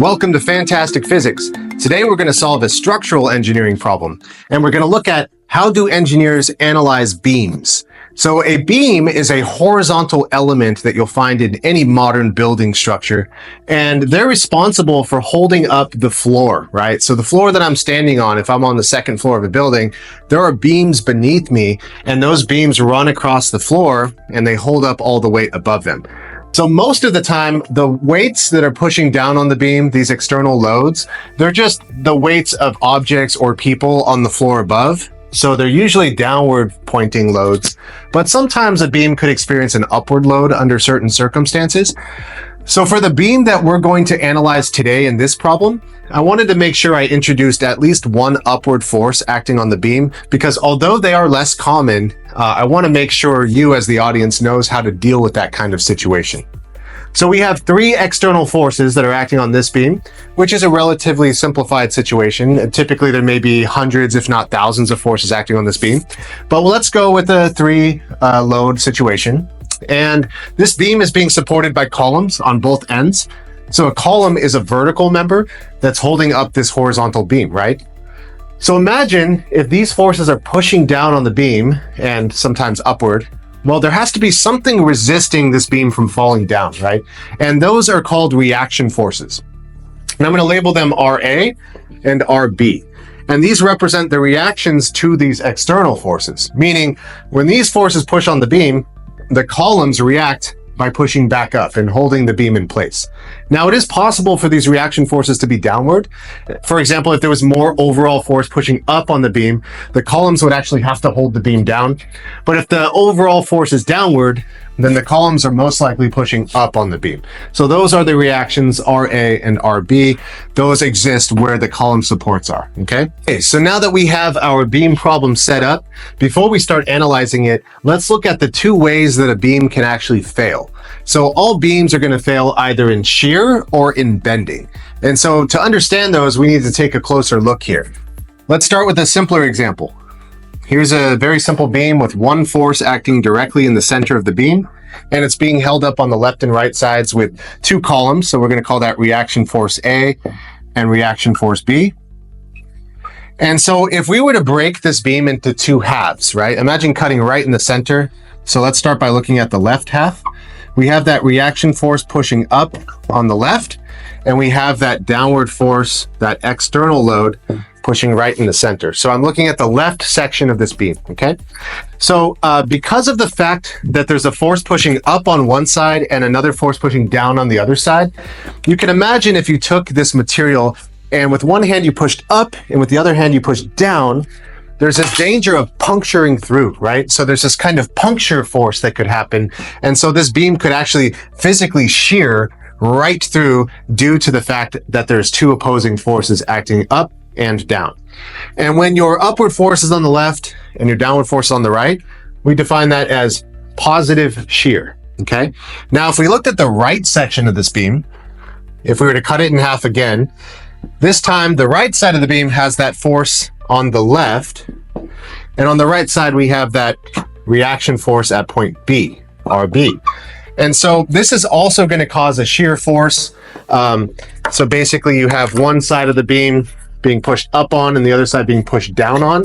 Welcome to Phantastic Physics. Today we're going to solve a structural engineering problem, and we're going to look at how do engineers analyze beams. So a beam is a horizontal element that you'll find in any modern building structure, and they're responsible for holding up the floor, right? So the floor that I'm standing on, if I'm on the second floor of a building, there are beams beneath me, and those beams run across the floor and they hold up all the weight above them. So most of the time, the weights that are pushing down on the beam, these external loads, they're just the weights of objects or people on the floor above. So they're usually downward pointing loads, but sometimes a beam could experience an upward load under certain circumstances. So for the beam that we're going to analyze today in this problem, I wanted to make sure I introduced at least one upward force acting on the beam, because although they are less common, I want to make sure you as the audience knows how to deal with that kind of situation. So we have three external forces that are acting on this beam, which is a relatively simplified situation. Typically, there may be hundreds, if not thousands of forces acting on this beam. But let's go with a three load situation. And this beam is being supported by columns on both ends. So a column is a vertical member that's holding up this horizontal beam, right? So imagine if these forces are pushing down on the beam and sometimes upward. Well, there has to be something resisting this beam from falling down, right? And those are called reaction forces. And I'm going to label them RA and RB. And these represent the reactions to these external forces, meaning when these forces push on the beam, the columns react by pushing back up and holding the beam in place. Now, it is possible for these reaction forces to be downward. For example, if there was more overall force pushing up on the beam, the columns would actually have to hold the beam down. But if the overall force is downward, then the columns are most likely pushing up on the beam. So those are the reactions RA and RB. Those exist where the column supports are, okay? So now that we have our beam problem set up, before we start analyzing it, let's look at the two ways that a beam can actually fail. So all beams are going to fail either in shear or in bending. And so to understand those, we need to take a closer look here. Let's start with a simpler example. Here's a very simple beam with one force acting directly in the center of the beam, and it's being held up on the left and right sides with two columns. So we're going to call that reaction force A and reaction force B. And so if we were to break this beam into two halves, right? Imagine cutting right in the center. So let's start by looking at the left half. We have that reaction force pushing up on the left, and we have that downward force, that external load, pushing right in the center. So I'm looking at the left section of this beam, okay? So because of the fact that there's a force pushing up on one side and another force pushing down on the other side, you can imagine if you took this material and with one hand you pushed up and with the other hand you pushed down, there's this danger of puncturing through, right? So there's this kind of puncture force that could happen. And so this beam could actually physically shear right through due to the fact that there's two opposing forces acting up and down. And when your upward force is on the left and your downward force is on the right, we define that as positive shear, okay? Now, if we looked at the right section of this beam, if we were to cut it in half again, this time the right side of the beam has that force on the left, and on the right side we have that reaction force at point B, RB. And so this is also going to cause a shear force. So basically you have one side of the beam being pushed up on and the other side being pushed down on,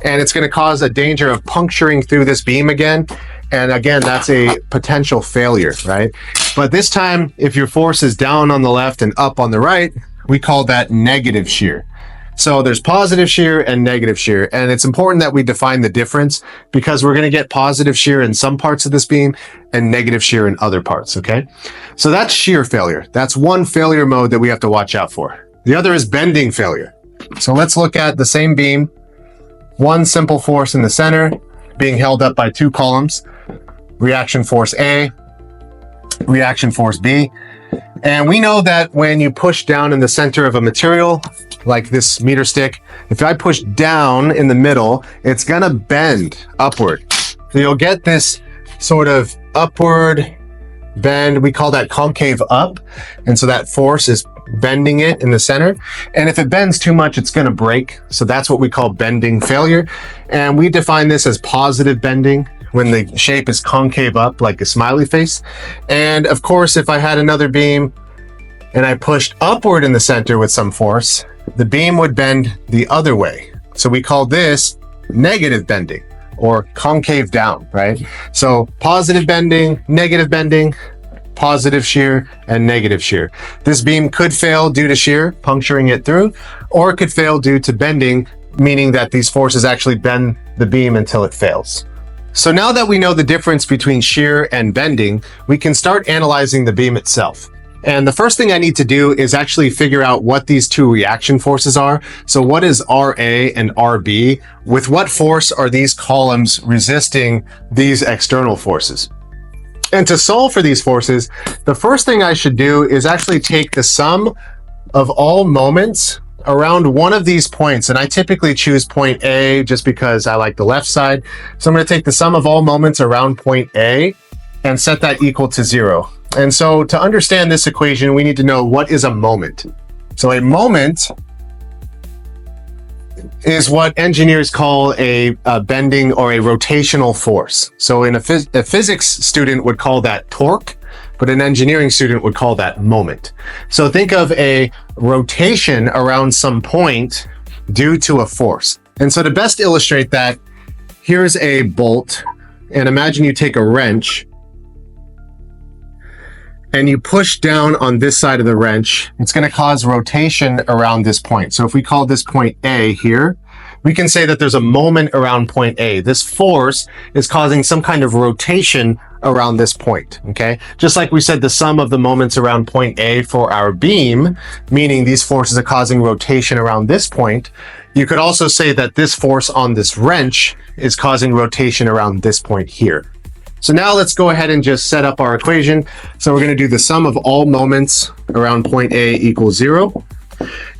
and it's going to cause a danger of puncturing through this beam again. And again, that's a potential failure, right? But this time, if your force is down on the left and up on the right, we call that negative shear. So there's positive shear and negative shear, and it's important that we define the difference because we're going to get positive shear in some parts of this beam and negative shear in other parts, okay? So that's shear failure. That's one failure mode that we have to watch out for. The other is bending failure. So let's look at the same beam, one simple force in the center being held up by two columns, reaction force A, reaction force B. And we know that when you push down in the center of a material, like this meter stick, if I push down in the middle, it's gonna bend upward. So you'll get this sort of upward bend. We call that concave up. And so that force is bending it in the center. And if it bends too much, it's gonna break. So that's what we call bending failure. And we define this as positive bending when the shape is concave up like a smiley face. And of course, if I had another beam and I pushed upward in the center with some force, the beam would bend the other way. So we call this negative bending or concave down, right? So positive bending, positive shear, and negative shear. This beam could fail due to shear, puncturing it through, or it could fail due to bending, meaning that these forces actually bend the beam until it fails. So now that we know the difference between shear and bending, we can start analyzing the beam itself. And the first thing I need to do is actually figure out what these two reaction forces are. So what is RA and RB? With what force are these columns resisting these external forces? And to solve for these forces, the first thing I should do is actually take the sum of all moments around one of these points. And I typically choose point A just because I like the left side. So I'm going to take the sum of all moments around point A and set that equal to 0. And so to understand this equation, we need to know what is a moment. So a moment is what engineers call a bending or a rotational force. So a physics student would call that torque, but an engineering student would call that moment. So think of a rotation around some point due to a force. And so to best illustrate that, here's a bolt, and imagine you take a wrench and you push down on this side of the wrench. It's going to cause rotation around this point. So if we call this point A here, we can say that there's a moment around point A. This force is causing some kind of rotation around this point, okay? Just like we said, the sum of the moments around point A for our beam, meaning these forces are causing rotation around this point, you could also say that this force on this wrench is causing rotation around this point here. So now let's go ahead and just set up our equation. So we're going to do the sum of all moments around point A equals 0.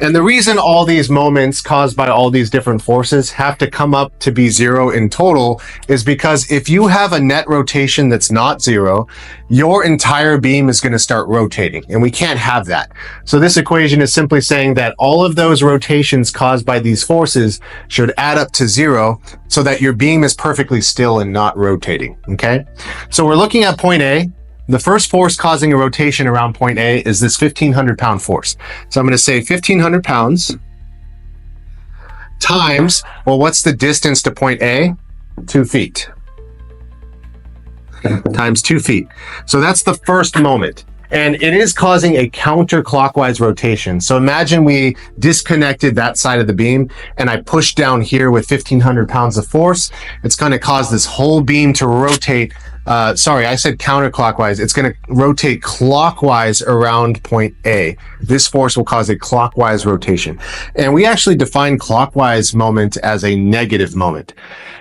And the reason all these moments caused by all these different forces have to come up to be 0 in total is because if you have a net rotation that's not 0, your entire beam is going to start rotating, and we can't have that. So this equation is simply saying that all of those rotations caused by these forces should add up to 0 so that your beam is perfectly still and not rotating, okay? So we're looking at point A. The first force causing a rotation around point A is this 1,500 pound force. So I'm going to say 1,500 pounds times, well, what's the distance to point A? 2 feet. Times 2 feet. So that's the first moment. And it is causing a counterclockwise rotation. So imagine we disconnected that side of the beam and I pushed down here with 1,500 pounds of force. It's going to cause this whole beam to rotate. Sorry, I said counterclockwise. It's going to rotate clockwise around point A. This force will cause a clockwise rotation. And we actually define clockwise moment as a negative moment.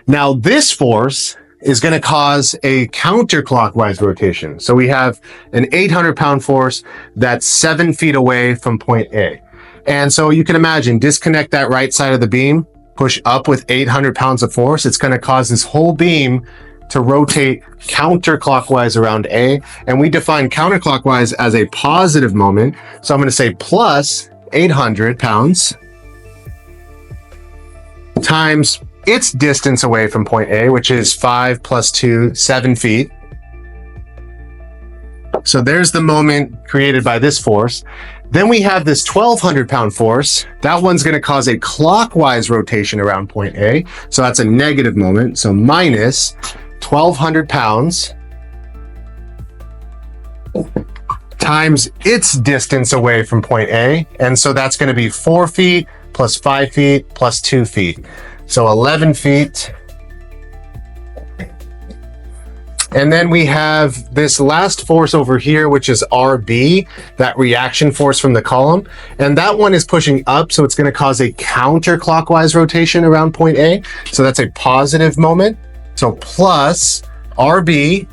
Now, this force is going to cause a counterclockwise rotation. So we have an 800 pound force that's 7 feet away from point A. And so you can imagine, disconnect that right side of the beam, push up with 800 pounds of force. It's going to cause this whole beam to rotate counterclockwise around A. And we define counterclockwise as a positive moment. So I'm going to say plus 800 pounds times its distance away from point A, which is 5 plus 2, 7 feet. So there's the moment created by this force. Then we have this 1,200 pound force. That one's going to cause a clockwise rotation around point A. So that's a negative moment. So minus 1,200 pounds times its distance away from point A. And so that's going to be 4 feet plus 5 feet plus 2 feet. So 11 feet. And then we have this last force over here, which is RB, that reaction force from the column. And that one is pushing up, so it's going to cause a counterclockwise rotation around point A. So that's a positive moment. So plus RB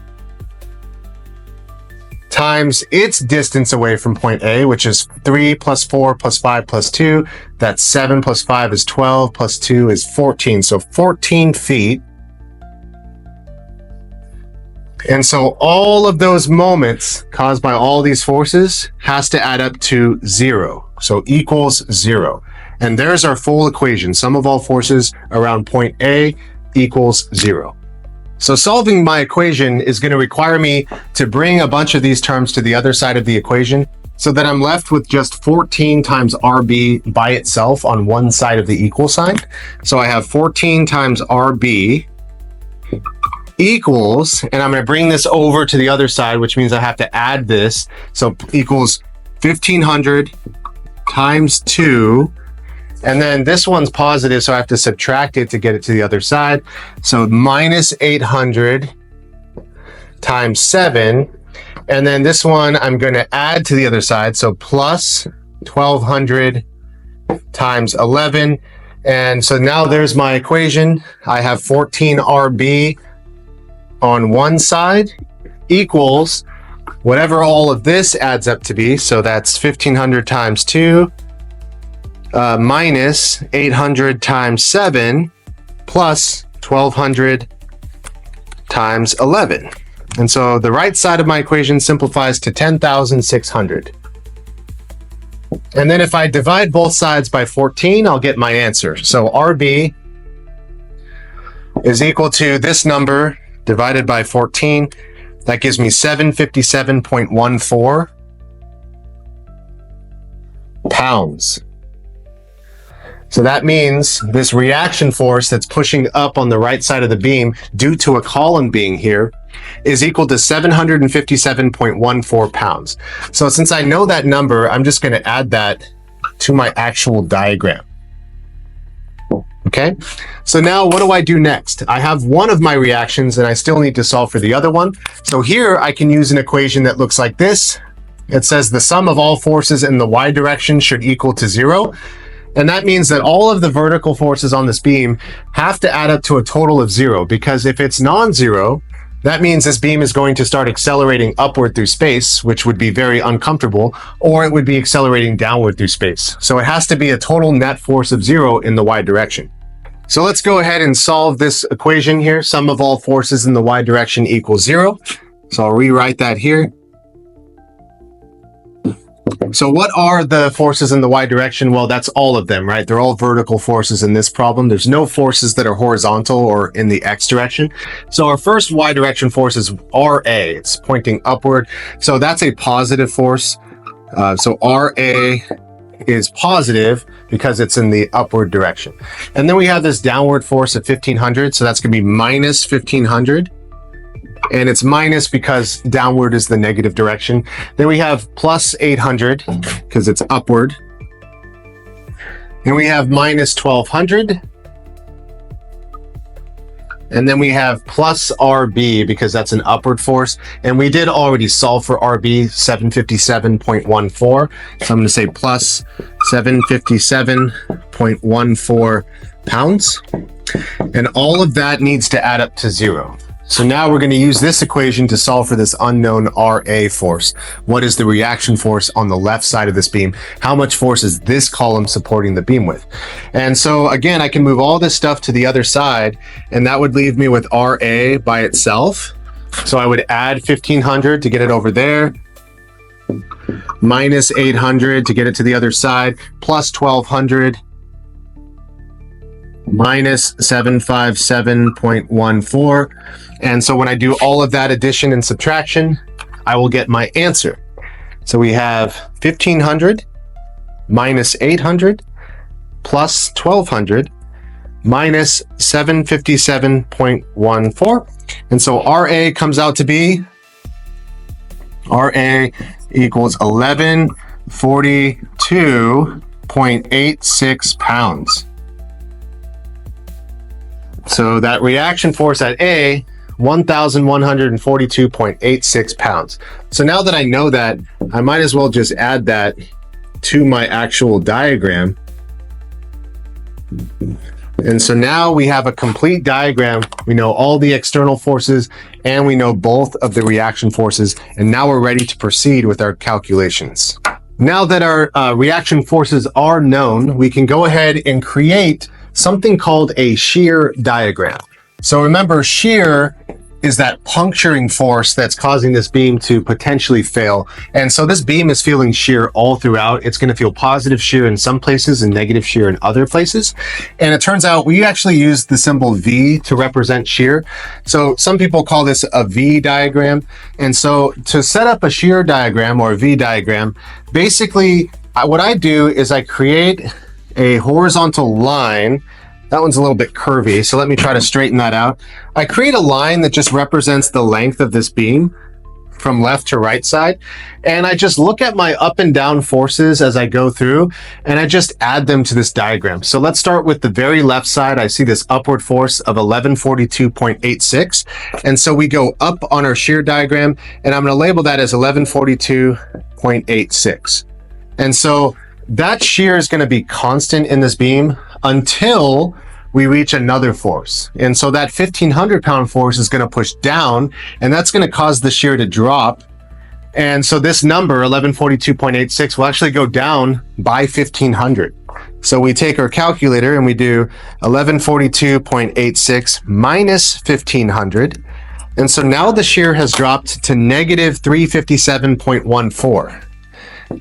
times its distance away from point A, which is 3 plus 4 plus 5 plus 2. That's 7 plus 5 is 12 plus 2 is 14. So 14 feet. And so all of those moments caused by all these forces has to add up to 0. So equals 0. And there's our full equation. Sum of all forces around point A equals 0. So solving my equation is going to require me to bring a bunch of these terms to the other side of the equation. so that I'm left with just 14 times RB by itself on one side of the equal sign. So I have 14 times RB equals, and I'm going to bring this over to the other side, which means I have to add this. So equals 1500 times 2. And then this one's positive, so I have to subtract it to get it to the other side. So minus 800 times 7. And then this one I'm going to add to the other side. So plus 1200 times 11. And so now there's my equation. I have 14 RB on one side equals whatever all of this adds up to be. So that's 1500 times 2 minus 800 times 7 plus 1200 times 11. And so the right side of my equation simplifies to 10,600. And then if I divide both sides by 14, I'll get my answer. So RB is equal to this number divided by 14. That gives me 757.14 pounds. So that means this reaction force that's pushing up on the right side of the beam due to a column being here is equal to 757.14 pounds. So since I know that number, I'm just going to add that to my actual diagram. Okay, so now what do I do next? I have one of my reactions and I still need to solve for the other one. So here I can use an equation that looks like this. It says the sum of all forces in the y direction should equal to 0. And that means that all of the vertical forces on this beam have to add up to a total of 0, because if it's non-zero, that means this beam is going to start accelerating upward through space, which would be very uncomfortable, or it would be accelerating downward through space. So it has to be a total net force of 0 in the y direction. So let's go ahead and solve this equation here. Sum of all forces in the y direction equals 0. So I'll rewrite that here. So what are the forces in the y direction? Well, that's all of them, right? They're all vertical forces in this problem. There's no forces that are horizontal or in the x direction. So our first y direction force is RA. It's pointing upward. So that's a positive force. So RA is positive because it's in the upward direction. And then we have this downward force of 1500. So that's going to be minus 1500. And it's minus because downward is the negative direction. Then we have plus 800 because it's upward. And we have minus 1200. And then we have plus RB because that's an upward force. And we did already solve for RB, 757.14. So I'm going to say plus 757.14 pounds. And all of that needs to add up to 0. So now we're going to use this equation to solve for this unknown RA force. What is the reaction force on the left side of this beam? How much force is this column supporting the beam with? And so again, I can move all this stuff to the other side, and that would leave me with RA by itself. So I would add 1500 to get it over there, minus 800 to get it to the other side, plus 1200, minus 757.14. And so when I do all of that addition and subtraction, I will get my answer. So we have 1500 minus 800 plus 1200 minus 757.14. And so RA comes out to be, RA equals 1142.86 pounds. So that reaction force at A, 1,142.86 pounds. So now that I know that, I might as well just add that to my actual diagram. And so now we have a complete diagram. We know all the external forces and we know both of the reaction forces. And now we're ready to proceed with our calculations. Now that our reaction forces are known, we can go ahead and create something called a shear diagram. So remember, shear is that puncturing force that's causing this beam to potentially fail. And so this beam is feeling shear all throughout. It's going to feel positive shear in some places and negative shear in other places. And it turns out we actually use the symbol V to represent shear. So some people call this a V diagram. And so to set up a shear diagram or a V diagram, basically what I do is I create a horizontal line. That one's a little bit curvy, so let me try to straighten that out. I create a line that just represents the length of this beam from left to right side, and I just look at my up and down forces as I go through, and I just add them to this diagram. So let's start with the very left side. I see this upward force of 1142.86, and so we go up on our shear diagram, and I'm going to label that as 1142.86. And so that shear is going to be constant in this beam until we reach another force. And so that 1,500 pound force is going to push down, and that's going to cause the shear to drop. And so this number, 1142.86, will actually go down by 1,500. So we take our calculator and we do 1142.86 minus 1,500. And so now the shear has dropped to negative 357.14.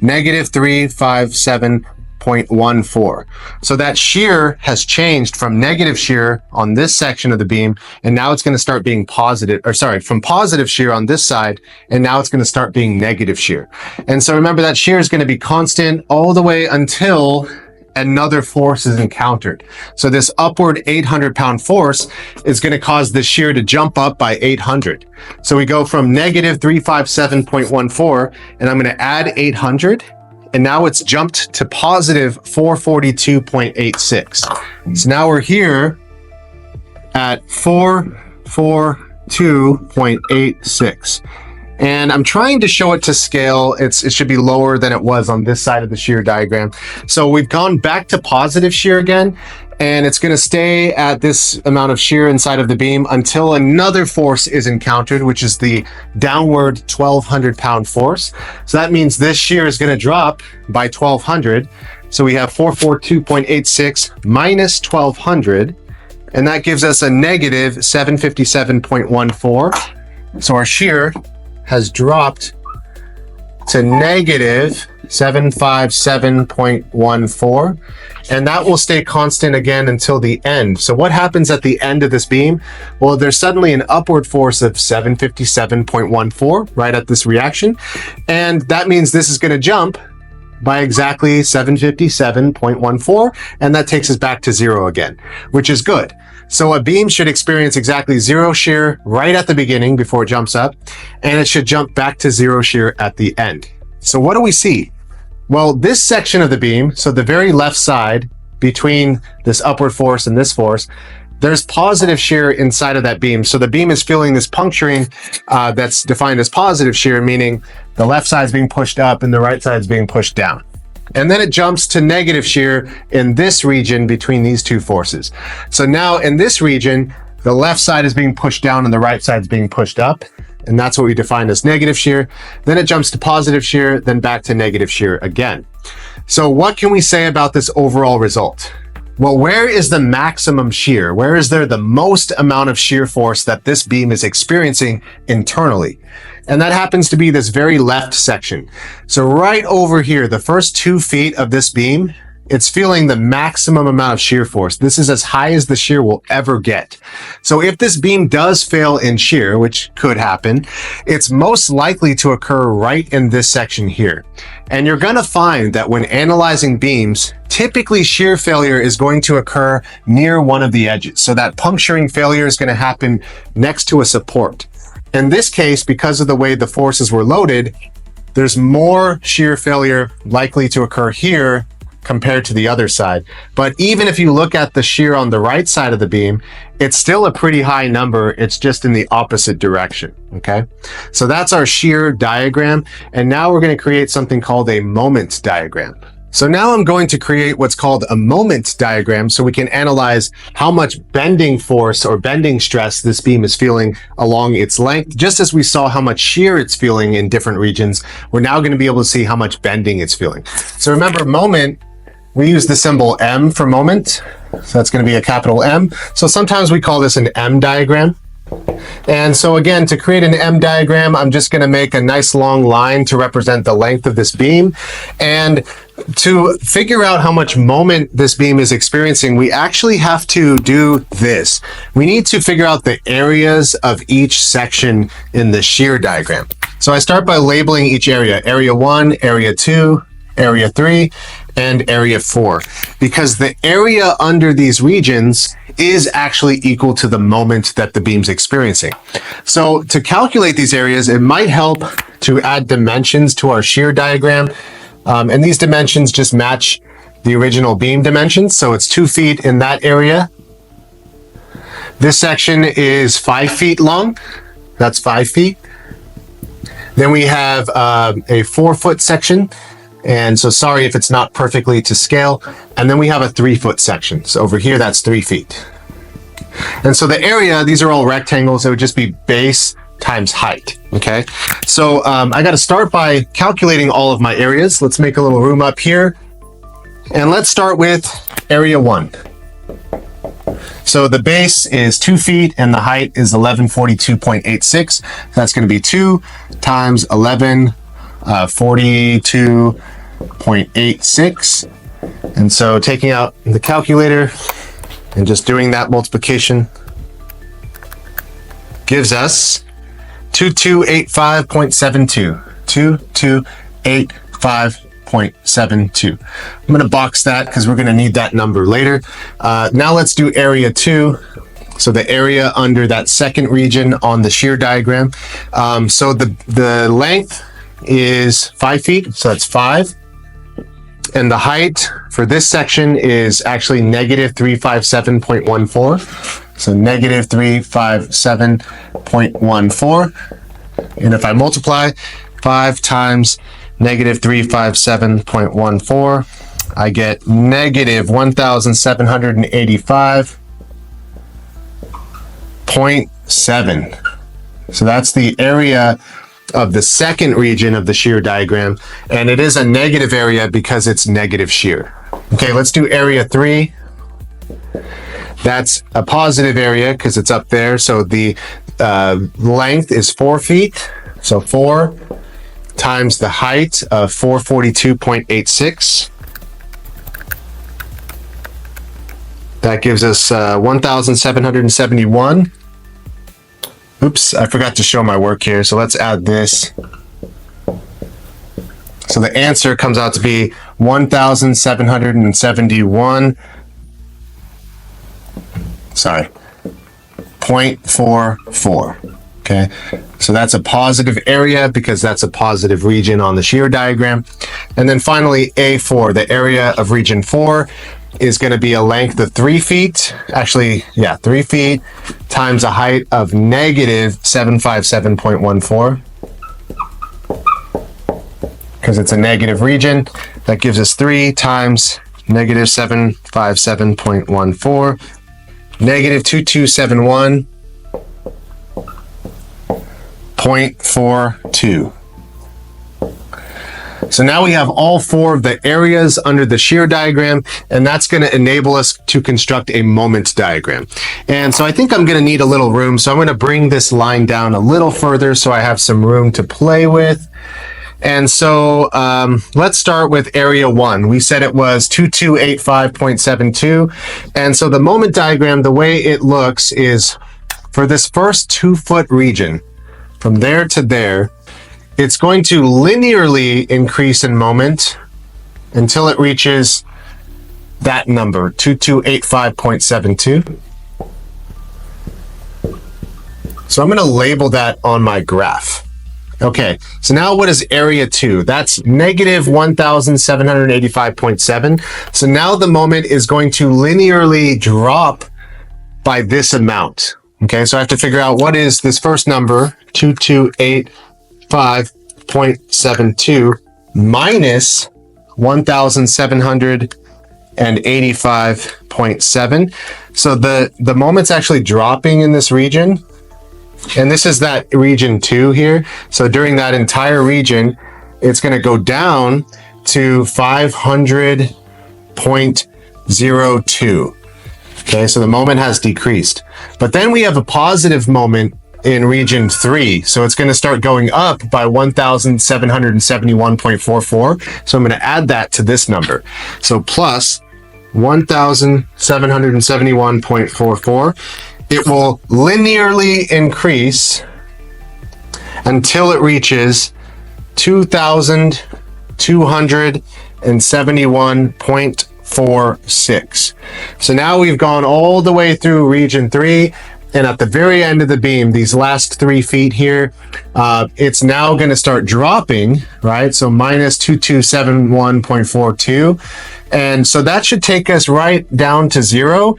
Negative 357.14. So that shear has changed from negative shear on this section of the beam, and now it's going to start being positive, or sorry, from positive shear on this side, and now it's going to start being negative shear. And so remember that shear is going to be constant all the way until another force is encountered. So this upward 800 pound force is going to cause the shear to jump up by 800. So we go from negative 357.14, and I'm going to add 800, and now it's jumped to positive 442.86. So now we're here at 442.86. And I'm trying to show it to scale. It should be lower than it was on this side of the shear diagram. So we've gone back to positive shear again, and it's going to stay at this amount of shear inside of the beam until another force is encountered, which is the downward 1,200 pound force. So that means this shear is going to drop by 1,200. So we have 442.86 minus 1,200, and that gives us a negative 757.14. So our shear has dropped to negative 757.14, and that will stay constant again until the end. So what happens at the end of this beam? Well, there's suddenly an upward force of 757.14 right at this reaction, and that means this is going to jump by exactly 757.14, and that takes us back to zero again, which is good. So a beam should experience exactly zero shear right at the beginning before it jumps up, and it should jump back to zero shear at the end. So what do we see? Well, this section of the beam, so the very left side between this upward force and this force, there's positive shear inside of that beam. So the beam is feeling this puncturing that's defined as positive shear, meaning the left side is being pushed up and the right side is being pushed down. And then it jumps to negative shear in this region between these two forces. So now in this region, the left side is being pushed down and the right side is being pushed up. And that's what we define as negative shear. Then it jumps to positive shear, then back to negative shear again. So what can we say about this overall result? Well, where is the maximum shear? Where is there the most amount of shear force that this beam is experiencing internally? And that happens to be this very left section. So right over here, the first 2 feet of this beam, it's feeling the maximum amount of shear force. This is as high as the shear will ever get. So if this beam does fail in shear, which could happen, it's most likely to occur right in this section here. And you're going to find that when analyzing beams, typically shear failure is going to occur near one of the edges. So that puncturing failure is going to happen next to a support. In this case, because of the way the forces were loaded, there's more shear failure likely to occur here compared to the other side. But even if you look at the shear on the right side of the beam, it's still a pretty high number. It's just in the opposite direction, okay? So that's our shear diagram. And now we're going to create something called a moment diagram. So now I'm going to create what's called a moment diagram so we can analyze how much bending force or bending stress this beam is feeling along its length. Just as we saw how much shear it's feeling in different regions, we're now going to be able to see how much bending it's feeling. So remember, moment, we use the symbol M for moment. So that's going to be a capital M. So sometimes we call this an M diagram. And so again, to create an M diagram, I'm just going to make a nice long line to represent the length of this beam. And to figure out how much moment this beam is experiencing, we actually have to do this. We need to figure out the areas of each section in the shear diagram. So I start by labeling each area, area 1, area 2, area 3, and area 4, because the area under these regions is actually equal to the moment that the beam's experiencing. So to calculate these areas, it might help to add dimensions to our shear diagram. And these dimensions just match the original beam dimensions. So it's 2 feet in that area. This section is 5 feet long. That's 5 feet. Then we have a 4-foot section. And so sorry if it's not perfectly to scale. And then we have a 3-foot section. So over here, that's 3 feet. And so the area, these are all rectangles. It would just be base times height. Okay. So I got to start by calculating all of my areas. Let's make a little room up here. And let's start with area 1. So the base is 2 feet and the height is 1142.86. So that's going to be 2 times 1142.86. And so taking out the calculator and just doing that multiplication gives us 2285.72. 2285.72. I'm going to box that because we're going to need that number later. Now let's do area 2. So the area under that second region on the shear diagram. So the length is 5 feet, so that's 5. And the height for this section is actually negative 357.14. So negative 357.14. And if I multiply 5 times negative 357.14, I get negative 1,785.7. So that's the area of the second region of the shear diagram. And it is a negative area because it's negative shear. Okay, let's do area 3. That's a positive area because it's up there. So the length is 4 feet. So 4 times the height of 442.86. That gives us 1,771. Oops, I forgot to show my work here. So let's add this. So the answer comes out to be 1,771. Sorry, 0.44. Okay, so that's a positive area because that's a positive region on the shear diagram. And then finally, A4, the area of region 4 is going to be a length of 3 feet. Actually, yeah, 3 feet times a height of negative 757.14. Because it's a negative region, that gives us 3 times negative 757.14. Negative 2271.42. So now we have all 4 of the areas under the shear diagram, and that's going to enable us to construct a moment diagram. And so I think I'm going to need a little room, so I'm going to bring this line down a little further so I have some room to play with. And so let's start with area 1. We said it was 2285.72. And so the moment diagram, the way it looks is for this first 2-foot region, from there to there, it's going to linearly increase in moment until it reaches that number, 2285.72. So I'm going to label that on my graph. Okay, so now what is area 2? That's negative 1,785.7. So now the moment is going to linearly drop by this amount. Okay, so I have to figure out what is this first number, 2285.72 minus 1,785.7. So the moment's actually dropping in this region. And this is that region 2 here. So during that entire region, it's going to go down to 500.02. Okay, so the moment has decreased. But then we have a positive moment in region 3. So it's going to start going up by 1,771.44. So I'm going to add that to this number. So plus 1,771.44. It will linearly increase until it reaches 2,271.46. So now we've gone all the way through region 3. And at the very end of the beam, these last 3 feet here, it's now going to start dropping, right? So minus 2271.42. And so that should take us right down to 0.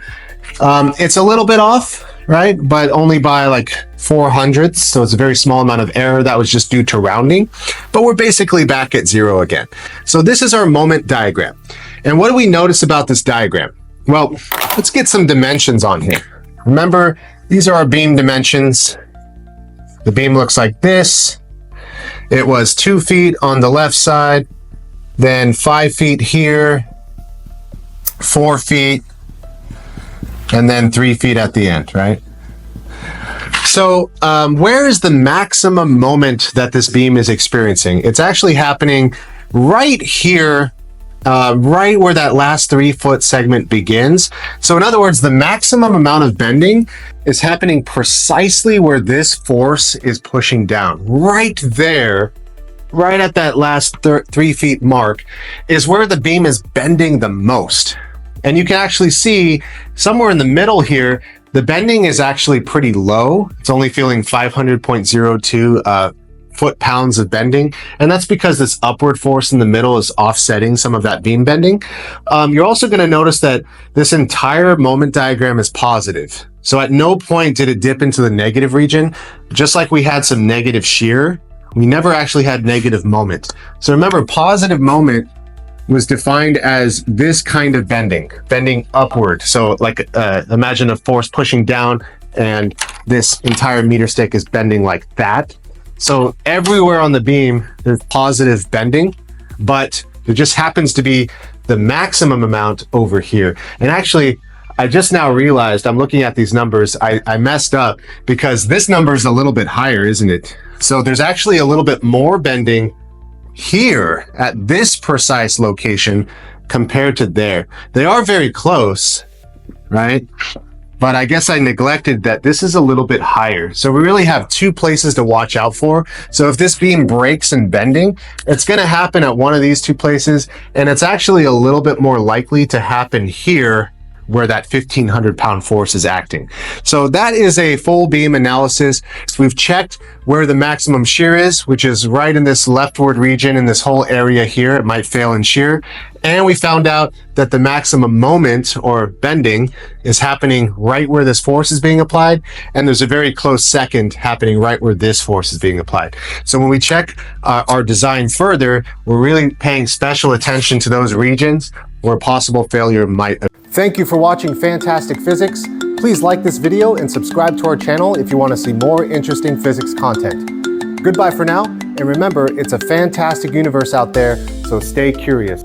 It's a little bit off, right? But only by like 0.04. So it's a very small amount of error. That was just due to rounding. But we're basically back at 0 again. So this is our moment diagram. And what do we notice about this diagram? Well, let's get some dimensions on here. Remember, these are our beam dimensions. The beam looks like this. It was 2 feet on the left side, then 5 feet here, 4 feet, and then 3 feet at the end, right? So where is the maximum moment that this beam is experiencing? It's actually happening right here, right where that last 3 foot segment begins. So in other words, the maximum amount of bending is happening precisely where this force is pushing down. Right there, right at that last 3 feet mark is where the beam is bending the most. And you can actually see somewhere in the middle here, the bending is actually pretty low. It's only feeling 500.02 foot-pounds of bending. And that's because this upward force in the middle is offsetting some of that beam bending. You're also going to notice that this entire moment diagram is positive. So at no point did it dip into the negative region. Just like we had some negative shear, we never actually had negative moment. So remember, positive moment was defined as this kind of bending upward. So like imagine a force pushing down and this entire meter stick is bending like that. So everywhere on the beam, there's positive bending, but there just happens to be the maximum amount over here. And actually, I just now realized I'm looking at these numbers. I messed up because this number is a little bit higher, isn't it? So there's actually a little bit more bending here at this precise location compared to there. They are very close, right? But I guess I neglected that this is a little bit higher. So we really have 2 places to watch out for. So if this beam breaks in bending, it's going to happen at one of these 2 places. And it's actually a little bit more likely to happen here where that 1,500-pound force is acting. So that is a full beam analysis. So we've checked where the maximum shear is, which is right in this leftward region in this whole area here. It might fail in shear. And we found out that the maximum moment or bending is happening right where this force is being applied. And there's a very close second happening right where this force is being applied. So when we check our design further, we're really paying special attention to those regions where possible failure might. Thank you for watching Fantastic Physics. Please like this video and subscribe to our channel if you want to see more interesting physics content. Goodbye for now, and remember, it's a fantastic universe out there, so stay curious.